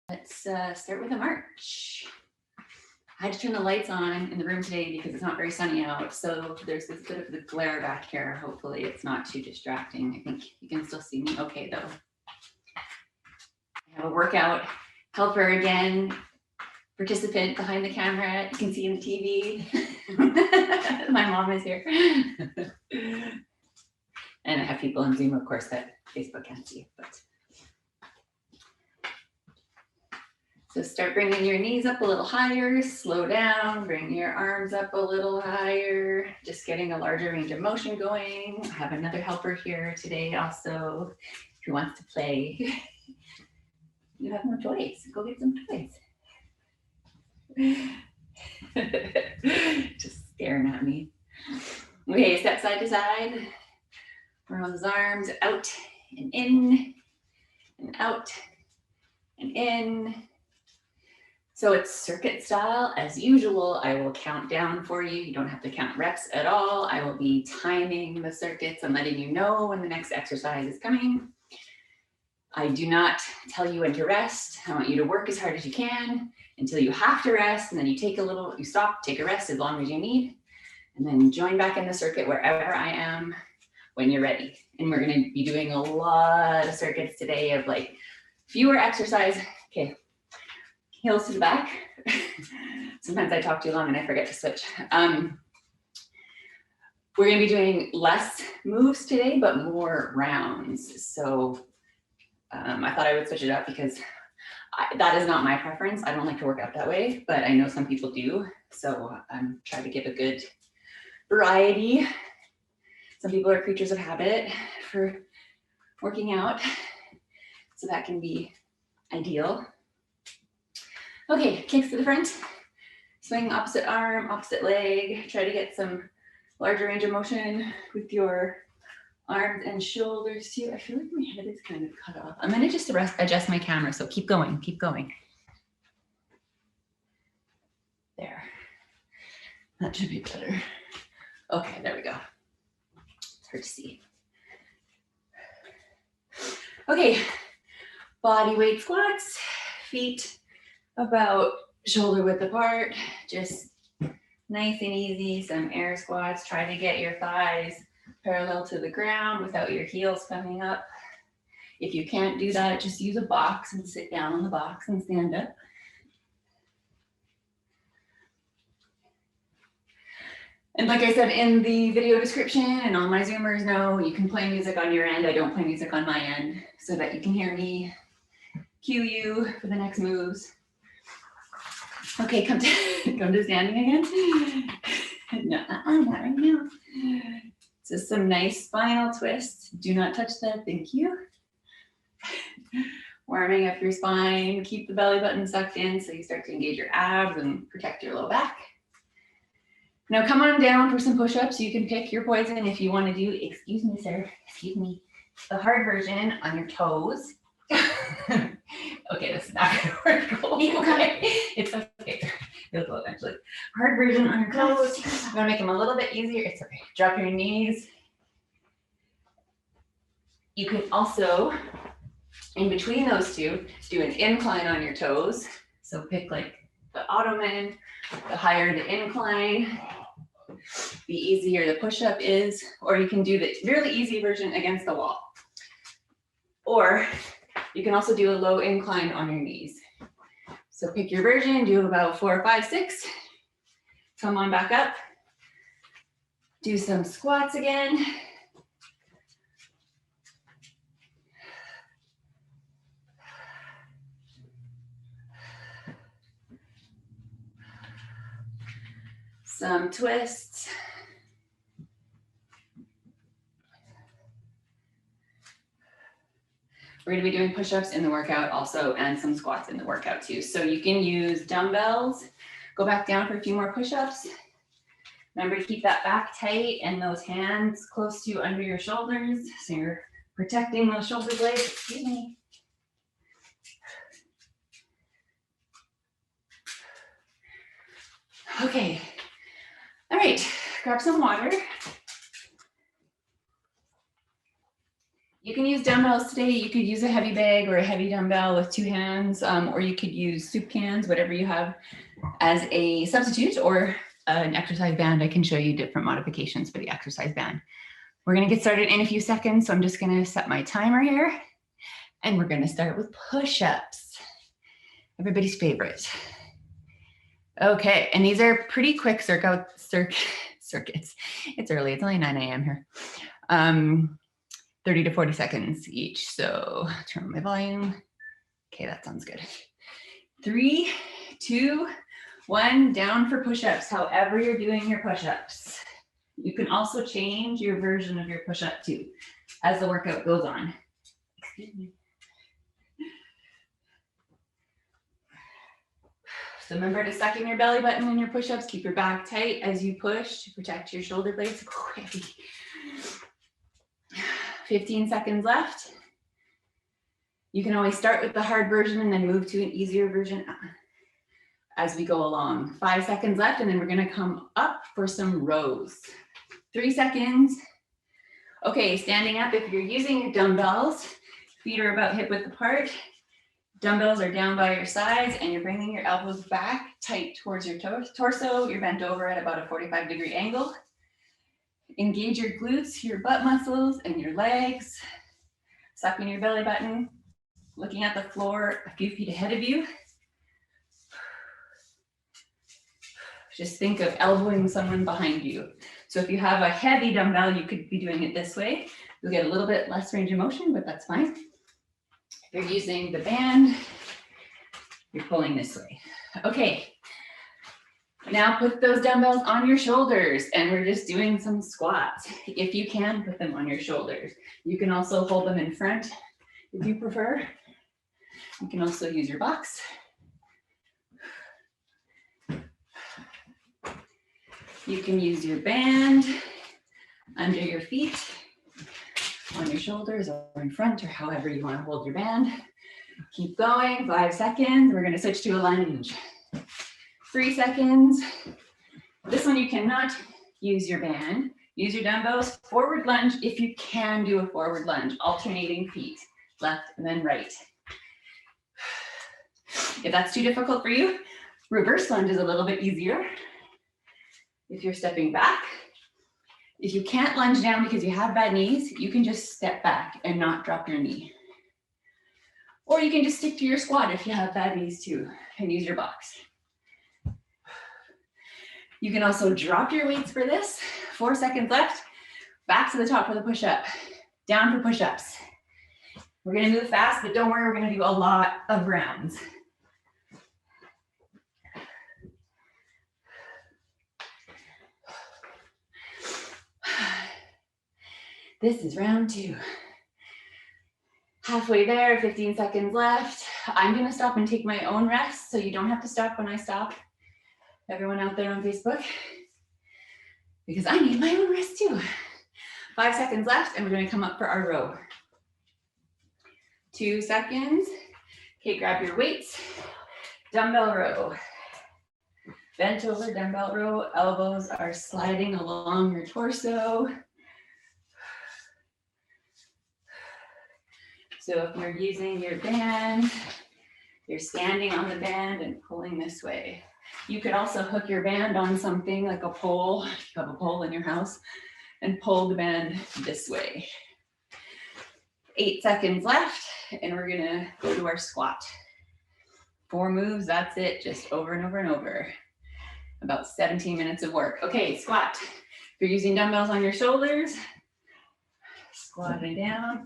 Let's start with a march. I had to turn the lights on in the room today because it's not very sunny out. So there's this bit of the glare back here. Hopefully it's not too distracting. I think you can still see me okay though. I have a workout helper again, participant behind the camera. You can see in the TV. My mom is here. And I have people on Zoom, of course, that Facebook can't see. But so start bringing your knees up a little higher, slow down, bring your arms up a little higher, just getting a larger range of motion going. I have another helper here today also who wants to play. You have no choice, go get some toys. Just staring at me. Okay, step side to side. Roll those arms out and in and out and in. So it's circuit style. As usual, I will count down for you. You don't have to count reps at all. I will be timing the circuits and letting you know when the next exercise is coming. I do not tell you when to rest. I want you to work as hard as you can until you have to rest, and then you take a little, you stop, take a rest as long as you need, and then join back in the circuit wherever I am when you're ready. And we're gonna be doing a lot of circuits today of like fewer exercise. Okay, heels to the back. Sometimes I talk too long and I forget to switch. We're gonna be doing less moves today, but more rounds. So I thought I would switch it up because that is not my preference. I don't like to work out that way, but I know some people do. So I'm trying to give a good variety. Some people are creatures of habit for working out, so that can be ideal. Okay, kicks to the front, swing opposite arm, opposite leg. Try to get some larger range of motion with your arms and shoulders too. I feel like my head is kind of cut off. I'm gonna just adjust my camera, so keep going, keep going. There, that should be better. Okay, there we go. It's hard to see. Okay, body weight squats, feet about shoulder width apart, just nice and easy. Some air squats. Try to get your thighs parallel to the ground without your heels coming up. If you can't do that, just use a box and sit down on the box and stand up. And like I said in the video description, and all my Zoomers know, you can play music on your end. I don't play music on my end so that you can hear me cue you for the next moves. Okay, come to standing again. No, not right now. So some nice spinal twists. Do not touch that, thank you. Warming up your spine. Keep the belly button sucked in so you start to engage your abs and protect your low back. Now come on down for some push-ups. You can pick your poison if you want to do, excuse me, sir, excuse me, the hard version on your toes. Okay, this is not gonna work. Okay. It's okay. It'll go eventually. Hard version on your toes. I'm gonna make them a little bit easier. It's okay. Drop your knees. You can also, in between those two, do an incline on your toes. So pick like the Ottoman, the higher the incline, the easier the push-up is, or you can do the really easy version against the wall. Or you can also do a low incline on your knees. So pick your version, do about 4, 5, 6. Come on back up. Do some squats again. Some twists. We're going to be doing push-ups in the workout also, and some squats in the workout too. So you can use dumbbells. Go back down for a few more push-ups. Remember to keep that back tight and those hands close to under your shoulders. So you're protecting those shoulder blades. Excuse me. Okay. All right, grab some water. You can use dumbbells today. You could use a heavy bag or a heavy dumbbell with 2 hands, or you could use soup cans, whatever you have as a substitute, or an exercise band. I can show you different modifications for the exercise band. We're gonna get started in a few seconds, so I'm just gonna set my timer here, and we're gonna start with push-ups. Everybody's favorite. Okay, and these are pretty quick circuits. It's early, it's only 9 a.m. here. 30 to 40 seconds each. So turn on my volume. Okay, that sounds good. 3, 2, 1, down for push-ups, however you're doing your push-ups. You can also change your version of your push-up too, as the workout goes on. Excuse me. So remember to suck in your belly button in your push-ups. Keep your back tight as you push to protect your shoulder blades. 15 seconds left. You can always start with the hard version and then move to an easier version as we go along. 5 seconds left, and then we're gonna come up for some rows. 3 seconds. Okay, standing up, if you're using your dumbbells, feet are about hip width apart. Dumbbells are down by your sides, and you're bringing your elbows back tight towards your torso. You're bent over at about a 45-degree angle. Engage your glutes, your butt muscles, and your legs. Suck in your belly button, looking at the floor a few feet ahead of you. Just think of elbowing someone behind you. So if you have a heavy dumbbell, you could be doing it this way. You'll get a little bit less range of motion, but that's fine. If you're using the band, you're pulling this way. Okay. Now put those dumbbells on your shoulders, and we're just doing some squats. If you can, put them on your shoulders. You can also hold them in front if you prefer. You can also use your box. You can use your band under your feet, on your shoulders or in front, or however you want to hold your band. Keep going, 5 seconds. We're going to switch to a lunge. 3 seconds. This one you cannot use your band. Use your dumbbells. Forward lunge if you can do a forward lunge, alternating feet, left and then right. If that's too difficult for you, reverse lunge is a little bit easier. If you're stepping back, if you can't lunge down because you have bad knees, you can just step back and not drop your knee. Or you can just stick to your squat if you have bad knees too, and use your box. You can also drop your weights for this. 4 seconds left. Back to the top for the push-up. Down for push-ups. We're gonna move fast, but don't worry, we're gonna do a lot of rounds. This is round 2. Halfway there, 15 seconds left. I'm gonna stop and take my own rest, so you don't have to stop when I stop. Everyone out there on Facebook, because I need my own rest too. 5 seconds left, and we're gonna come up for our row. 2 seconds. Okay, grab your weights. Dumbbell row. Bent over dumbbell row. Elbows are sliding along your torso. So if you're using your band, you're standing on the band and pulling this way. You could also hook your band on something like a pole, if you have a pole in your house, and pull the band this way. 8 seconds left, and we're gonna go to our squat. 4 moves, that's it, just over and over and over. About 17 minutes of work. Okay, squat. If you're using dumbbells on your shoulders, squatting down.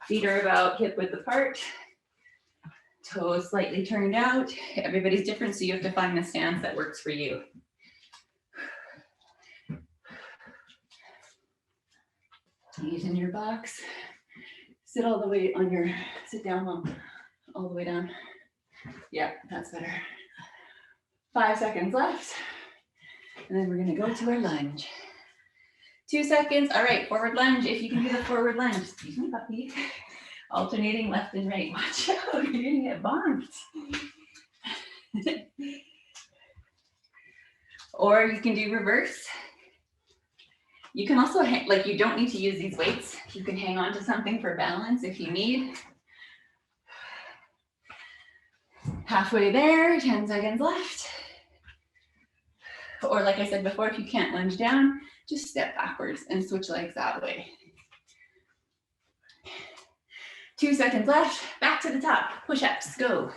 Feet are about hip width apart. Toes slightly turned out. Everybody's different, so you have to find the stance that works for you. Knees in your box. Sit all the way on your, sit down all the way down. Yeah, that's better. 5 seconds left. And then we're gonna go to our lunge. 2 seconds. All right, forward lunge. If you can do the forward lunge. Excuse me, puppy. Alternating left and right. Watch out, you're gonna get bonked. Or you can do reverse. You can also, like, you don't need to use these weights. You can hang on to something for balance if you need. Halfway there, 10 seconds left. Or like I said before, if you can't lunge down, just step backwards and switch legs that way. 2 seconds left, back to the top, push-ups, go.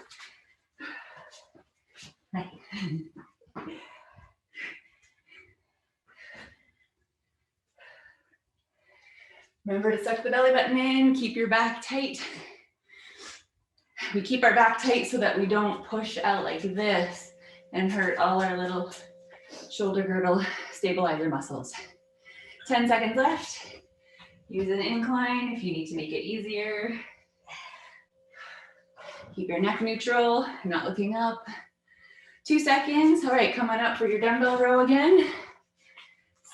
Remember to suck the belly button in, keep your back tight. We keep our back tight so that we don't push out like this and hurt all our little shoulder girdle stabilizer muscles. 10 seconds left. Use an incline if you need to make it easier. Keep your neck neutral, not looking up. 2 seconds. All right, come on up for your dumbbell row again.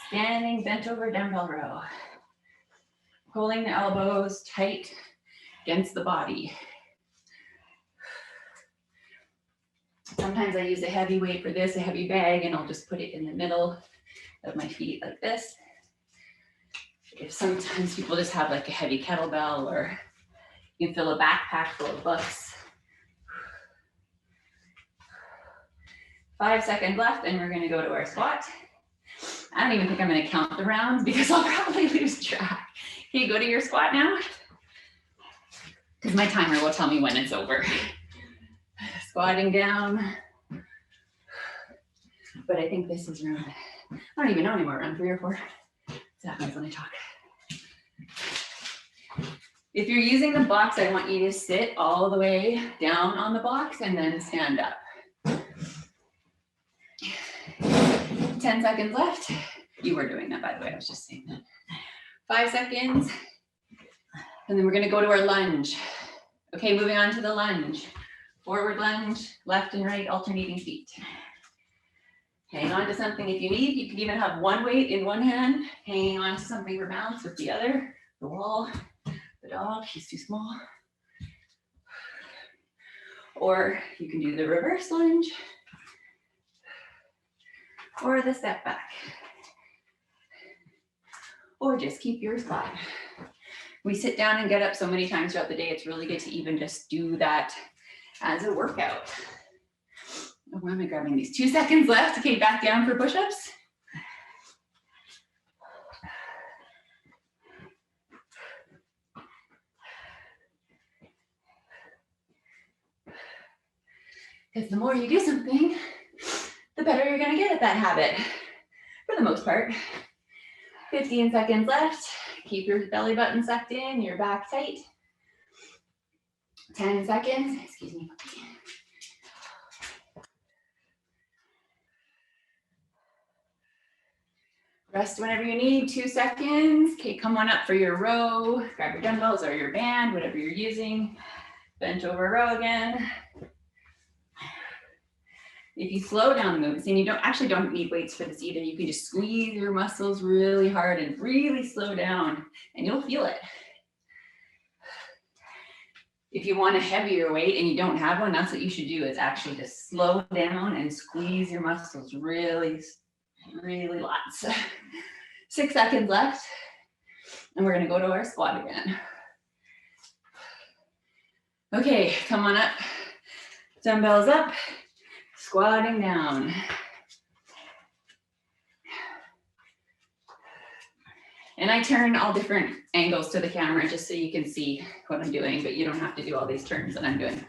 Standing bent over dumbbell row. Pulling the elbows tight against the body. Sometimes I use a heavy weight for this, a heavy bag, and I'll just put it in the middle of my feet like this. If sometimes people just have like a heavy kettlebell, or you can fill a backpack full of books. 5 seconds left, and we're gonna go to our squat. I don't even think I'm gonna count the rounds because I'll probably lose track. Okay, go to your squat now. Because my timer will tell me when it's over. Squatting down. But I think this is round, I don't even know anymore, round 3 or 4. That happens when I talk. If you're using the box, I want you to sit all the way down on the box and then stand up. 10 seconds left. You were doing that, by the way, I was just saying that. 5 seconds. And then we're gonna go to our lunge. Okay, moving on to the lunge. Forward lunge, left and right, alternating feet. Hang on to something if you need. You can even have one weight in one hand, hanging on to something for balance with the other. The wall, the dog, he's too small. Or you can do the reverse lunge, or the step back. Or just keep your spot. We sit down and get up so many times throughout the day, it's really good to even just do that as a workout. Oh, why am I grabbing these? 2 seconds left. Okay, back down for push-ups. Because the more you do something, the better you're gonna get at that habit, for the most part. 15 seconds left. Keep your belly button sucked in, your back tight. 10 seconds, excuse me. Rest whenever you need, 2 seconds. Okay, come on up for your row. Grab your dumbbells or your band, whatever you're using. Bent over row again. If you slow down the movements, and you don't need weights for this either, you can just squeeze your muscles really hard and really slow down, and you'll feel it. If you want a heavier weight and you don't have one, that's what you should do, is actually just slow down and squeeze your muscles really, really lots. 6 seconds left, and we're gonna go to our squat again. Okay, come on up, dumbbells up, squatting down. And I turn all different angles to the camera just so you can see what I'm doing, but you don't have to do all these turns that I'm doing.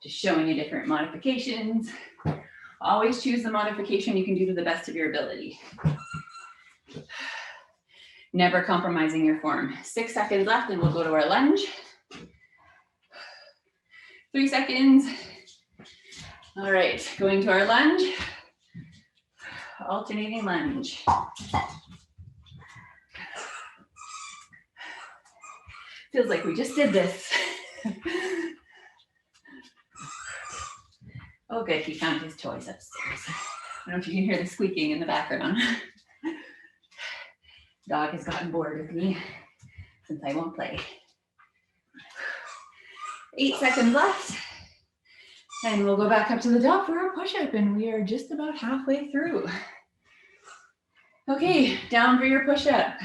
Just showing you different modifications. Always choose the modification you can do to the best of your ability. Never compromising your form. 6 seconds left, and we'll go to our lunge. 3 seconds. All right, going to our lunge. Alternating lunge. Feels like we just did this. Oh, good, he found his toys upstairs. I don't know if you can hear the squeaking in the background. Dog has gotten bored with me since I won't play. 8 seconds left. And we'll go back up to the top for our push-up, and we are just about halfway through. Okay, down for your push-up.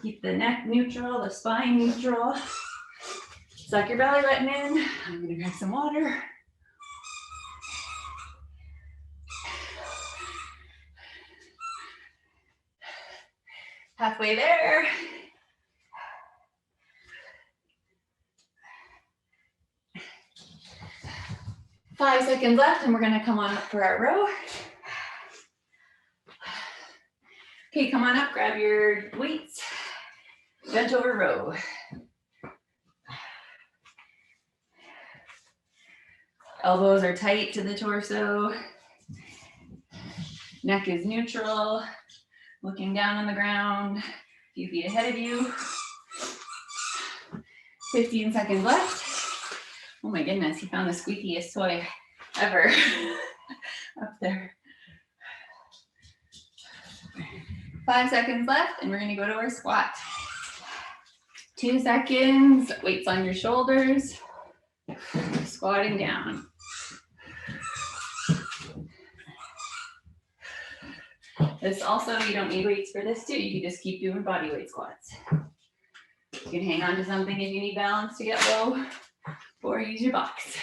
Keep the neck neutral, the spine neutral. Suck your belly button in. I'm gonna grab some water. Halfway there. Five seconds left, and we're gonna come on up for our row. Okay, come on up, grab your weights. Bent over row. Elbows are tight to the torso. Neck is neutral. Looking down on the ground, a few feet ahead of you. 15 seconds left. Oh my goodness, he found the squeakiest toy ever up there. 5 seconds left, and we're gonna go to our squat. 2 seconds, weights on your shoulders, squatting down. This also, you don't need weights for this too. You can just keep doing body weight squats. You can hang on to something if you need balance to get low, or use your box.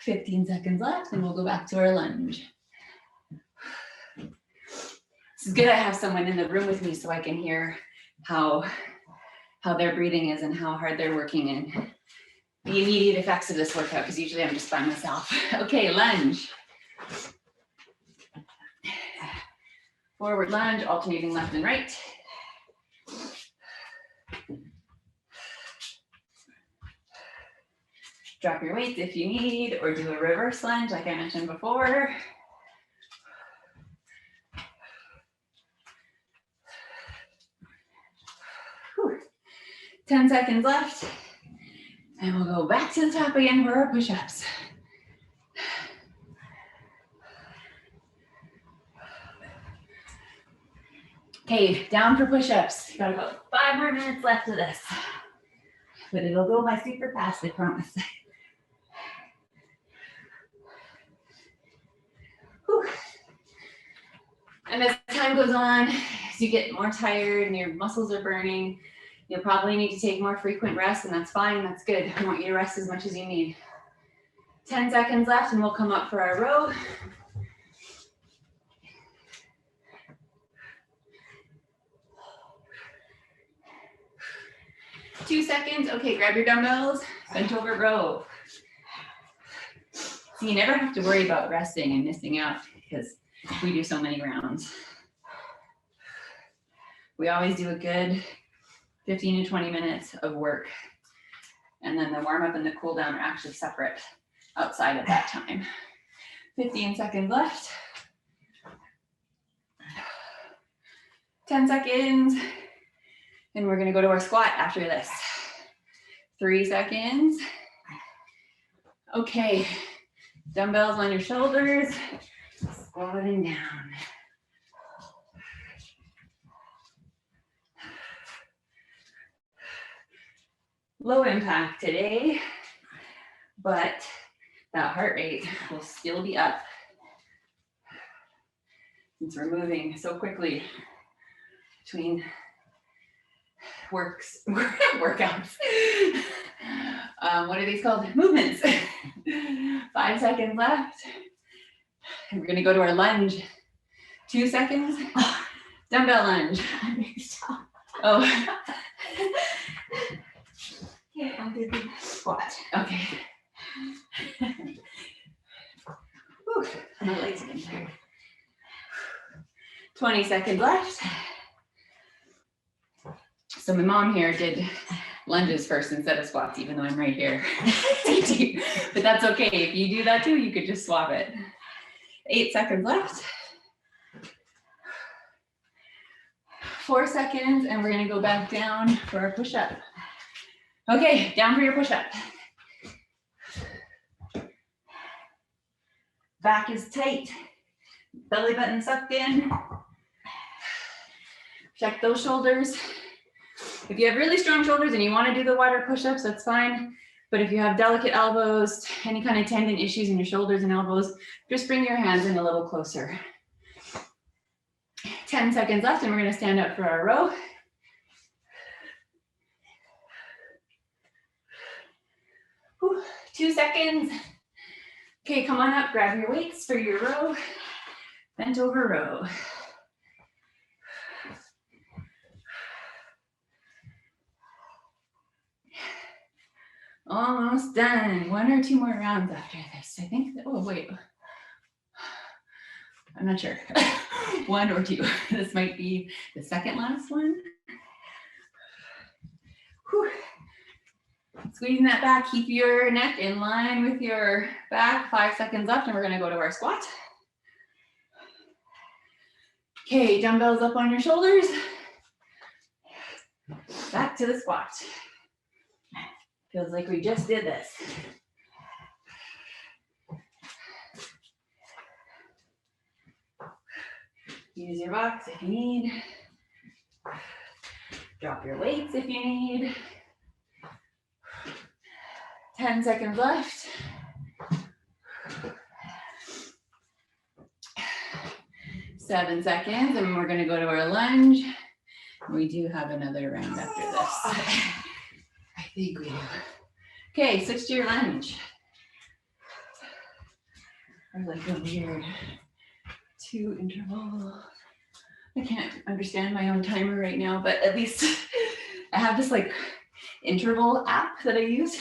15 seconds left, and we'll go back to our lunge. This is good I have someone in the room with me so I can hear how their breathing is and how hard they're working and the immediate effects of this workout, because usually I'm just by myself. Okay, lunge. Forward lunge, alternating left and right. Drop your weights if you need, or do a reverse lunge like I mentioned before. Whew. 10 seconds left. And we'll go back to the top again for our push-ups. Okay, down for push-ups. Got about 5 more minutes left of this. But it'll go by super fast, I promise. Whew. And as time goes on, as you get more tired and your muscles are burning, you'll probably need to take more frequent rests, and that's fine, that's good. I want you to rest as much as you need. 10 seconds left, and we'll come up for our row. Two seconds. Okay, grab your dumbbells, bent over row. So you never have to worry about resting and missing out because we do so many rounds. We always do a good 15 to 20 minutes of work. And then the warm up and the cool down are actually separate outside of that time. 15 seconds left. 10 seconds. And we're gonna go to our squat after this. 3 seconds. Okay, dumbbells on your shoulders, squatting down. Low impact today, but that heart rate will still be up since we're moving so quickly between workouts. What are these called? Movements. 5 seconds left. And we're gonna go to our lunge. 2 seconds. Dumbbell lunge. Oh. Okay, I'll do the squat. Okay. Whew, my legs are getting tired. 20 seconds left. So my mom here did lunges first instead of squats, even though I'm right here. But that's okay. If you do that too, you could just swap it. 8 seconds left. 4 seconds, and we're gonna go back down for our push-up. Okay, down for your push-up. Back is tight. Belly button sucked in. Check those shoulders. If you have really strong shoulders and you want to do the wider push-ups, that's fine. But if you have delicate elbows, any kind of tendon issues in your shoulders and elbows, just bring your hands in a little closer. 10 seconds left, and we're going to stand up for our row. Whew, 2 seconds. Okay, come on up, grab your weights for your row. Bent over row. Almost done. 1 or 2 more rounds after this. I think, oh wait. I'm not sure. 1 or 2. This might be the second last one. Whew. Squeezing that back, keep your neck in line with your back. 5 seconds left, and we're gonna go to our squat. Okay, dumbbells up on your shoulders. Back to the squat. Feels like we just did this. Use your box if you need. Drop your weights if you need. 10 seconds left. Seven seconds, and we're gonna go to our lunge. We do have another round after this. I think we do. Okay, switch to your lunge. Or like a weird 2 interval. I can't understand my own timer right now, but at least I have this like interval app that I use.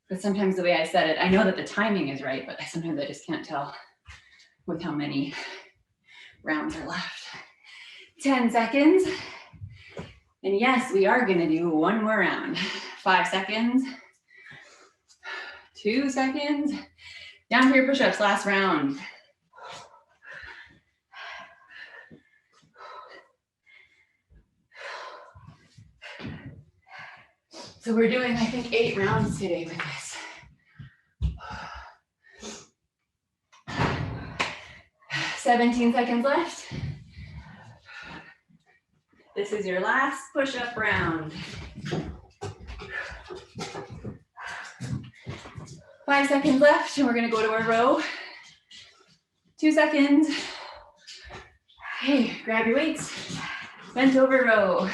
But sometimes the way I set it, I know that the timing is right, but sometimes I just can't tell with how many rounds are left. 10 seconds. And yes, we are gonna do 1 more round. 5 seconds. 2 seconds. Down for your push-ups, last round. So we're doing, I think, 8 rounds today with this. 17 seconds left. This is your last push-up round. 5 seconds left, and we're gonna go to our row. 2 seconds. Hey, grab your weights. Bent over row.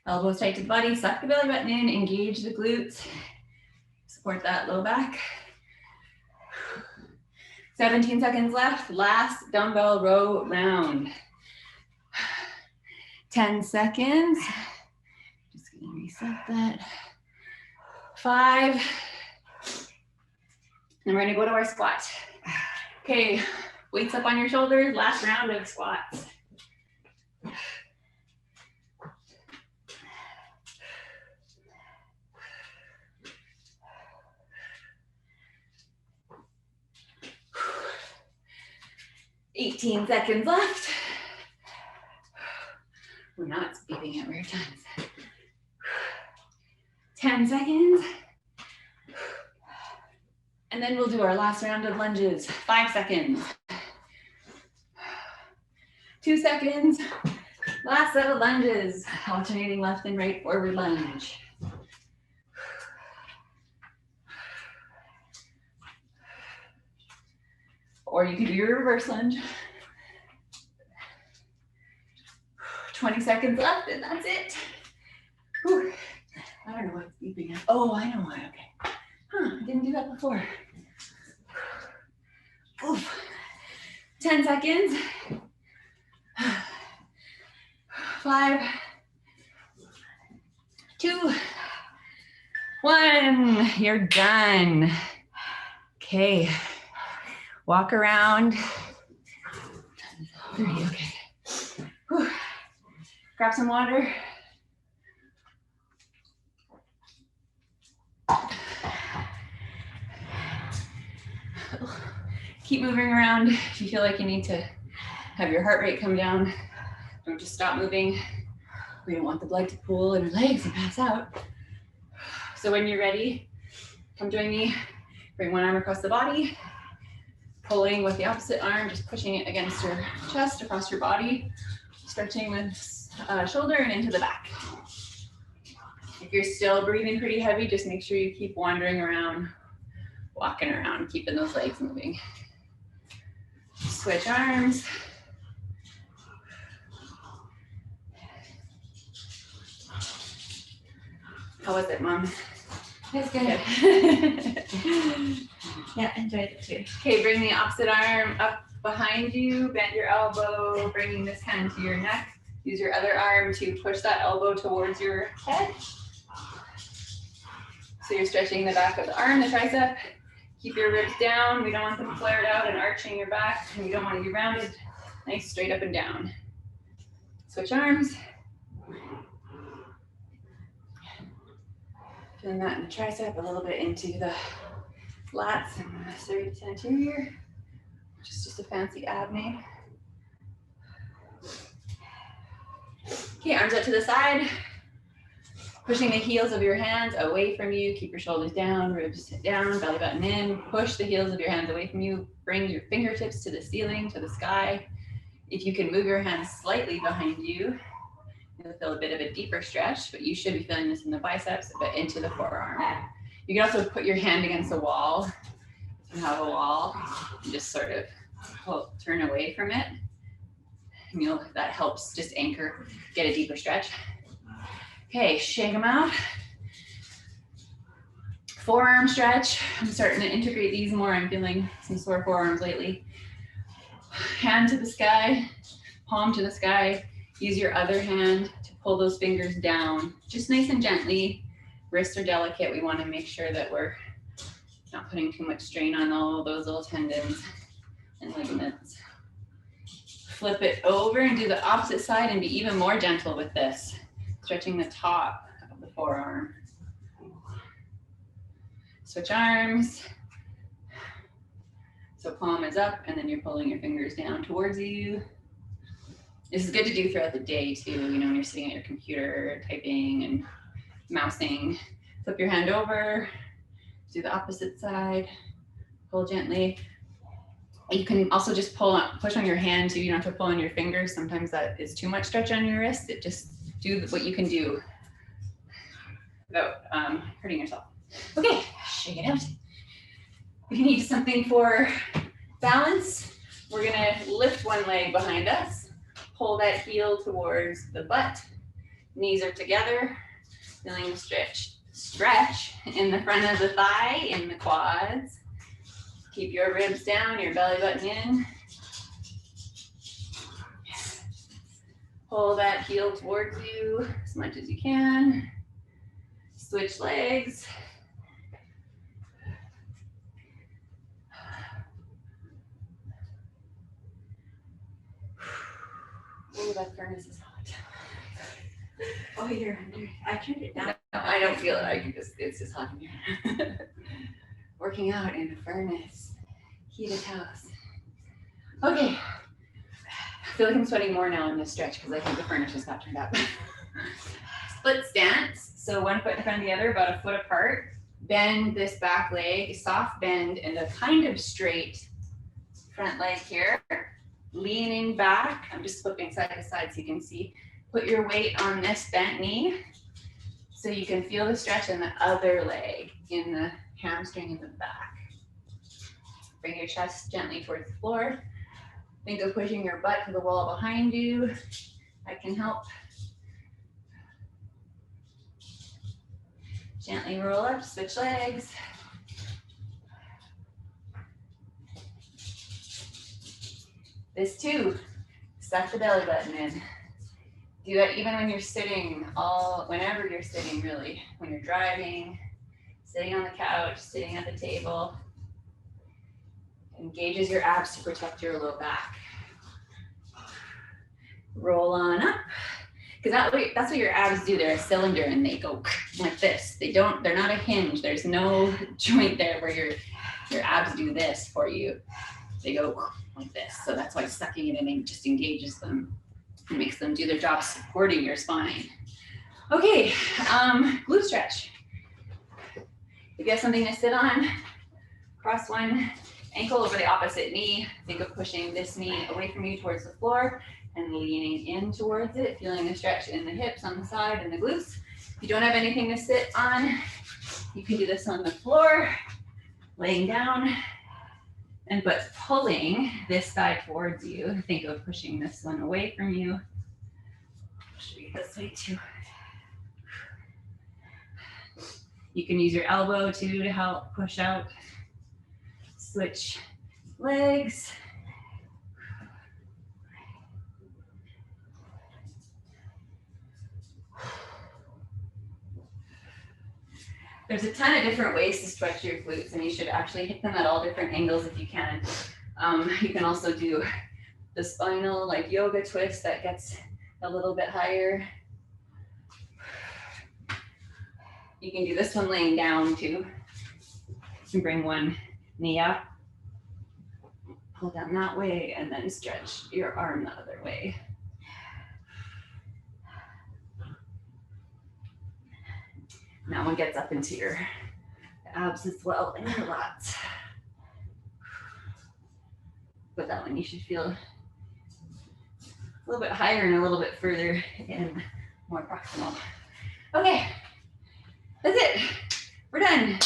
Elbows tight to the body, suck the belly button in, engage the glutes. Support that low back. 17 seconds left, last dumbbell row round. 10 seconds. Just gonna reset that. 5. And we're gonna go to our squat. Okay, weights up on your shoulders, last round of squats. $18 seconds left. We're not speeding at weird times. 10 seconds. And then we'll do our last round of lunges. 5 seconds. 2 seconds. Last set of lunges. Alternating left and right forward lunge. Or you can do your reverse lunge. 20 seconds left, and that's it. Whew. I don't know what's beeping. Oh, I know why. Okay. I didn't do that before. Oof. 10 seconds. 5, 2, 1. You're done. Okay. Walk around. 30, okay. Whew. Grab some water. Keep moving around. If you feel like you need to have your heart rate come down, don't just stop moving. We don't want the blood to pool in your legs and pass out. So when you're ready, come join me. Bring one arm across the body. pulling with the opposite arm, just pushing it against your chest, across your body, stretching the shoulder and into the back. If you're still breathing pretty heavy, just make sure you keep wandering around, walking around, keeping those legs moving. Switch arms. How was it, Mom? It's good. Good. Yeah, enjoyed it too. Okay, bring the opposite arm up behind you, bend your elbow, bringing this hand to your neck. Use your other arm to push that elbow towards your head. So you're stretching the back of the arm, the tricep. Keep your ribs down. We don't want them flared out and arching your back, and you don't want to be rounded. Nice, straight up and down. Switch arms. Feeling that in the tricep, a little bit into the lats and the serratus anterior, which is just a fancy ab name. Okay, arms out to the side. Pushing the heels of your hands away from you. Keep your shoulders down, ribs down, belly button in. Push the heels of your hands away from you. Bring your fingertips to the ceiling, to the sky. If you can move your hands slightly behind you, you'll feel a bit of a deeper stretch, but you should be feeling this in the biceps, but into the forearm. You can also put your hand against a wall. If you have a wall, and just sort of turn away from it. And that helps just anchor, get a deeper stretch. Okay, shake them out. Forearm stretch. I'm starting to integrate these more. I'm feeling some sore forearms lately. Hand to the sky, palm to the sky. Use your other hand to pull those fingers down, just nice and gently. Wrists are delicate. We want to make sure that we're not putting too much strain on all those little tendons and ligaments. Flip it over and do the opposite side and be even more gentle with this. Stretching the top of the forearm. Switch arms. So palm is up and then you're pulling your fingers down towards you. This is good to do throughout the day too, when you're sitting at your computer, typing and mousing. Flip your hand over, do the opposite side, pull gently. You can also just push on your hand too. You don't have to pull on your fingers. Sometimes that is too much stretch on your wrist. Do what you can do without hurting yourself. Okay, shake it out. If you need something for balance, we're gonna lift one leg behind us, pull that heel towards the butt, knees are together, feeling the stretch in the front of the thigh, in the quads. Keep your ribs down, your belly button in. Pull that heel towards you as much as you can. Switch legs. Oh, that furnace is hot. Oh, you're under. I turned it down. No, I don't feel it. It's just hot in here. Working out in a furnace. Heated house. Okay. I feel like I'm sweating more now in this stretch because I think the furnace just got turned up. Split stance. So one foot in front of the other, about a foot apart. Bend this back leg, soft bend, and a kind of straight front leg here. Leaning back. I'm just flipping side to side so you can see. Put your weight on this bent knee so you can feel the stretch in the other leg, in the hamstring in the back. Bring your chest gently towards the floor. Think of pushing your butt to the wall behind you. I can help. Gently roll up, switch legs. This too, suck the belly button in. Do that even when you're sitting, whenever you're sitting really, when you're driving, sitting on the couch, sitting at the table. Engages your abs to protect your low back. Roll on up, because that's what your abs do. They're a cylinder and they go like this. They're not a hinge. There's no joint there where your abs do this for you. They go like this. So that's why sucking it in just engages them and makes them do their job supporting your spine. Okay, glute stretch. If you have something to sit on, cross one ankle over the opposite knee. Think of pushing this knee away from you towards the floor and leaning in towards it, feeling the stretch in the hips on the side and the glutes. If you don't have anything to sit on, you can do this on the floor, laying down, and but pulling this thigh towards you. Think of pushing this one away from you. I'll show you this way too. You can use your elbow too to help push out. Switch legs. There's a ton of different ways to stretch your glutes, and you should actually hit them at all different angles if you can. You can also do the spinal, like yoga twist that gets a little bit higher. You can do this one laying down too. You can bring one knee up, pull down that way, and then stretch your arm the other way. And that one gets up into your abs as well and your lats. But that one you should feel a little bit higher and a little bit further in, more proximal. Okay, that's it. We're done.